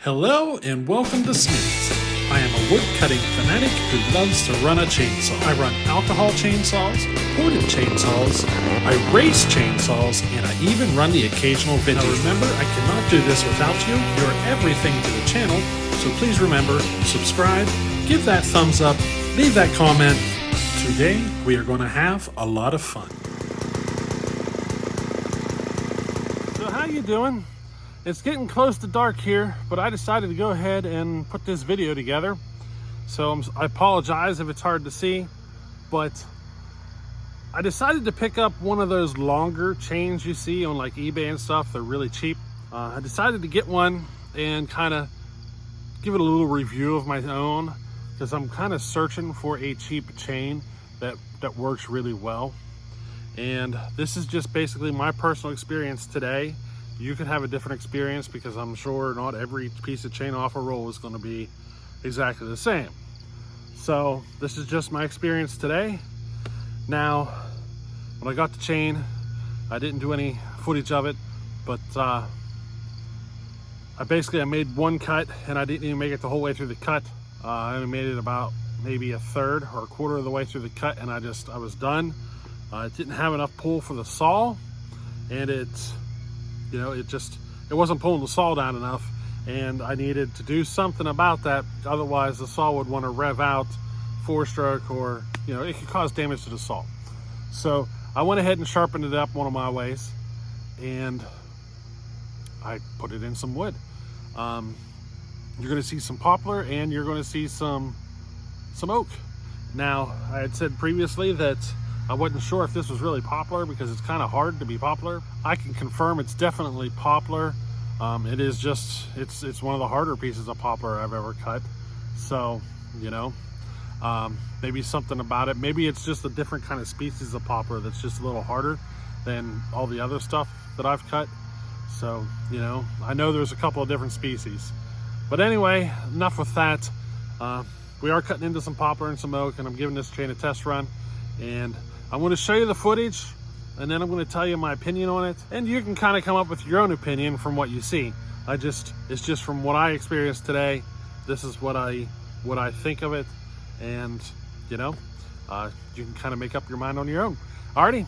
Hello and welcome to Smitty's. I am a wood cutting fanatic who loves to run a chainsaw. I run alcohol chainsaws, ported chainsaws, I race chainsaws, and I even run the occasional vintage. Now remember, I cannot do this without you. You're everything to the channel, so please remember, subscribe, give that thumbs up, leave that comment. Today, we are going to have a lot of fun. So how you doing? It's getting close to dark here, but I decided to go ahead and put this video together. So I apologize if it's hard to see, but I decided to pick up one of those longer chains you see on like eBay and stuff. They're really cheap. I decided to get one and kind of give it a little review of my own, because I'm kind of searching for a cheap chain that works really well. And this is just basically my personal experience today. You could have a different experience, because I'm sure not every piece of chain off a roll is going to be exactly the same. So this is just my experience today. Now, when I got the chain, I didn't do any footage of it, but I made one cut, and I didn't even make it the whole way through the cut. I only made it about maybe a third or a quarter of the way through the cut, and I was done. It didn't have enough pull for the saw, and it wasn't pulling the saw down enough, and I needed to do something about that. Otherwise the saw would want to rev out 4-stroke, or it could cause damage to the saw. So I went ahead and sharpened it up one of my ways, and I put it in some wood. You're going to see some poplar, and you're going to see some oak. Now, I had said previously that I wasn't sure if this was really poplar, because it's kind of hard to be poplar. I can confirm it's definitely poplar. It's one of the harder pieces of poplar I've ever cut. So, maybe something about it. Maybe it's just a different kind of species of poplar that's just a little harder than all the other stuff that I've cut. So, I know there's a couple of different species. But anyway, enough with that. We are cutting into some poplar and some oak, and I'm giving this chain a test run. And I'm going to show you the footage, and then I'm going to tell you my opinion on it, and you can kind of come up with your own opinion from what you see. It's just from what I experienced today. This is what I think of it, and you can kind of make up your mind on your own. Alrighty.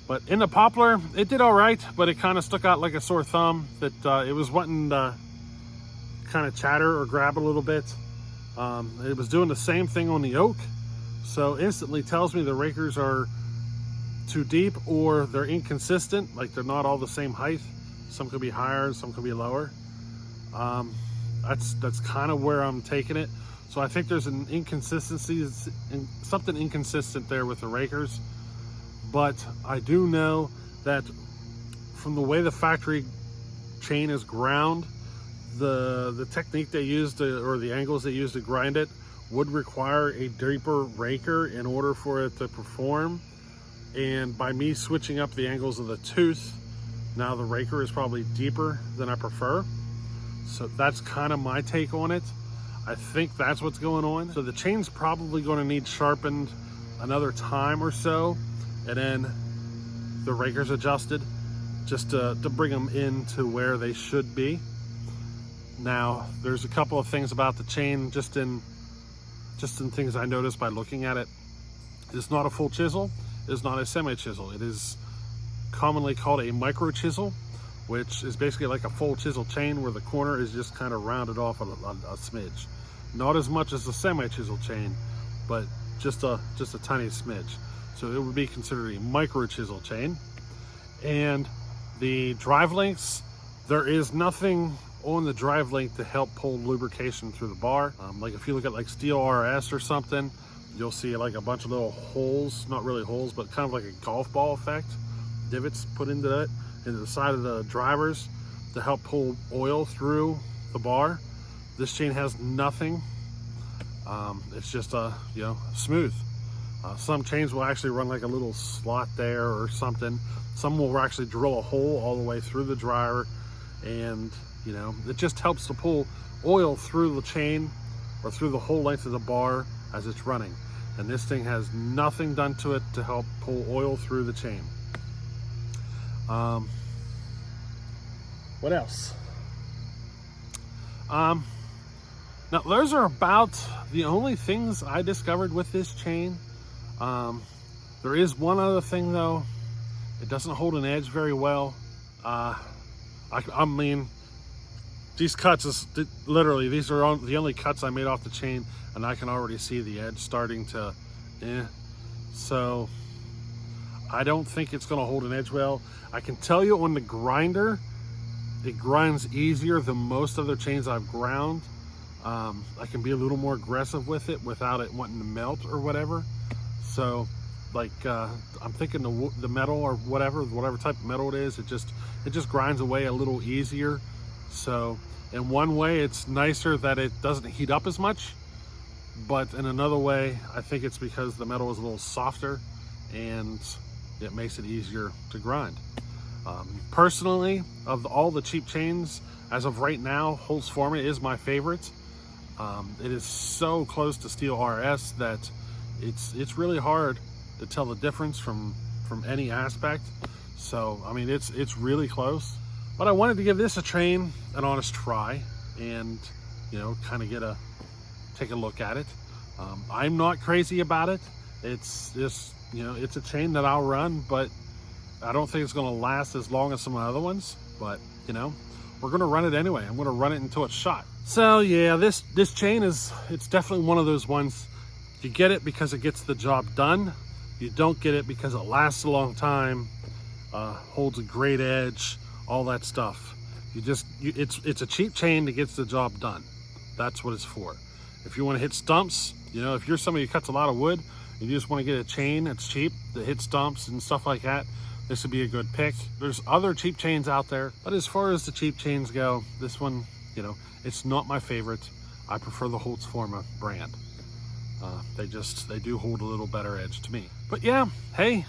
But in the poplar, it did all right, but it kind of stuck out like a sore thumb that it was wanting to kind of chatter or grab a little bit. It was doing the same thing on the oak, so instantly tells me the rakers are too deep or they're inconsistent, like they're not all the same height. Some could be higher, some could be lower. That's kind of where I'm taking it. So I think there's an inconsistency, something inconsistent there with the rakers. But I do know that from the way the factory chain is ground, the technique they used or the angles they used to grind it would require a deeper raker in order for it to perform. And by me switching up the angles of the tooth, now the raker is probably deeper than I prefer. So that's kind of my take on it. I think that's what's going on. So the chain's probably going to need sharpened another time or so, and then the raker's adjusted just to bring them into where they should be. Now, there's a couple of things about the chain just in things I noticed by looking at it. It's not a full chisel. It's not a semi-chisel. It is commonly called a micro chisel, which is basically like a full chisel chain where the corner is just kind of rounded off a smidge. Not as much as the semi-chisel chain, but just a tiny smidge. So it would be considered a micro chisel chain. And the drive links, there is nothing on the drive link to help pull lubrication through the bar. Like if you look at like Steel RS or something, you'll see like a bunch of little holes, not really holes, but kind of like a golf ball effect, divots put into the side of the drivers to help pull oil through the bar. This chain has nothing. It's just smooth. Some chains will actually run like a little slot there or something. Some will actually drill a hole all the way through the dryer, and it just helps to pull oil through the chain or through the whole length of the bar as it's running. And this thing has nothing done to it to help pull oil through the chain. What else? Now those are about the only things I discovered with this chain. There is one other thing though. It doesn't hold an edge very well. I mean, these cuts literally, these are the only cuts I made off the chain, and I can already see the edge starting to, So I don't think it's gonna hold an edge well. I can tell you on the grinder, it grinds easier than most other chains I've ground. I can be a little more aggressive with it without it wanting to melt or whatever. So like I'm thinking the metal or whatever type of metal it is, it just grinds away a little easier. So in one way it's nicer that it doesn't heat up as much, but in another way I think it's because the metal is a little softer and it makes it easier to grind. Personally, of all the cheap chains as of right now, Holtz Forma is my favorite. It is so close to Steel RS that it's really hard to tell the difference from any aspect. So I mean, it's really close. But I wanted to give this a chain an honest try, and kind of take a look at it. I'm not crazy about it. It's just it's a chain that I'll run, but I don't think it's going to last as long as some other ones. But we're going to run it anyway. I'm going to run it until it's shot. So yeah, this chain it's definitely one of those ones. You get it because it gets the job done. You don't get it because it lasts a long time, holds a great edge, all that stuff. It's a cheap chain that gets the job done. That's what it's for. If you want to hit stumps, if you're somebody who cuts a lot of wood and you just want to get a chain that's cheap that hits stumps and stuff like that, this would be a good pick. There's other cheap chains out there, but as far as the cheap chains go, this one, it's not my favorite. I prefer the Holtz Forma brand. They do hold a little better edge to me. But yeah, hey,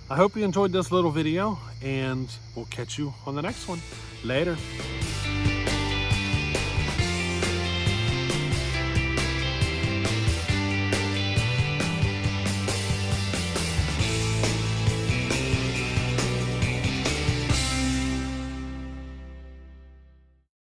I hope you enjoyed this little video, and we'll catch you on the next one. Later.